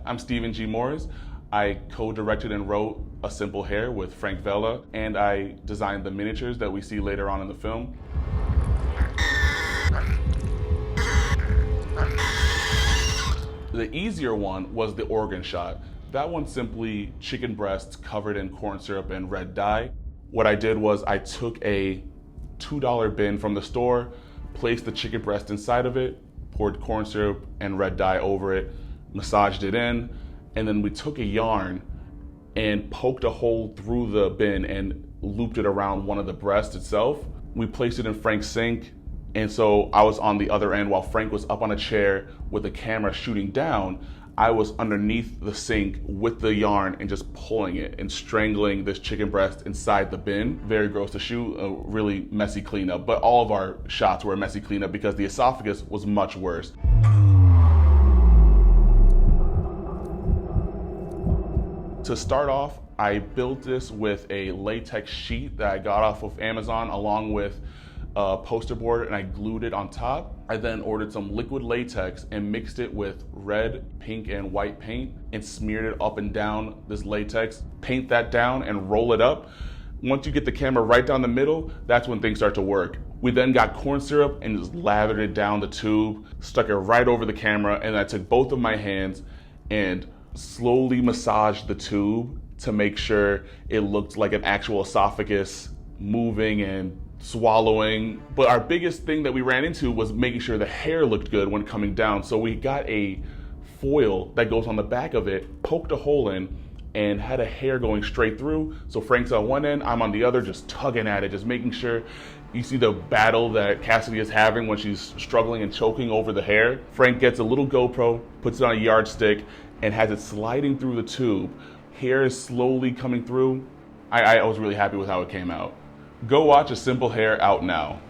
I'm Stephen G. Morris. I co-directed and wrote A Simple Hair with Frank Vella, and I designed the miniatures that we see later on in the film. The easier one was the organ shot. That one's simply chicken breasts covered in corn syrup and red dye. What I did was I took a $2 bin from the store, placed the chicken breast inside of it, poured corn syrup and red dye over it, massaged it in, and then we took a yarn and poked a hole through the bin and looped it around one of the breasts itself. We placed it in Frank's sink, and so I was on the other end while Frank was up on a chair with the camera shooting down. I was underneath the sink with the yarn and just pulling it and strangling this chicken breast inside the bin. Very gross to shoot, a really messy cleanup, but all of our shots were a messy cleanup because the esophagus was much worse. To start off, I built this with a latex sheet that I got off of Amazon along with a poster board, and I glued it on top. I then ordered some liquid latex and mixed it with red, pink, and white paint and smeared it up and down this latex. Paint that down and roll it up. Once you get the camera right down the middle, that's when things start to work. We then got corn syrup and just lathered it down the tube, stuck it right over the camera, and I took both of my hands and slowly massaged the tube to make sure it looked like an actual esophagus moving and swallowing. But our biggest thing that we ran into was making sure the hair looked good when coming down. So we got a foil that goes on the back of it, poked a hole in, and had a hair going straight through. So Frank's on one end, I'm on the other, just tugging at it, just making sure. You see the battle that Cassidy is having when she's struggling and choking over the hair. Frank gets a little GoPro, puts it on a yardstick, and has it sliding through the tube. Hair is slowly coming through. I was really happy with how it came out. Go watch A Simple Hair out now.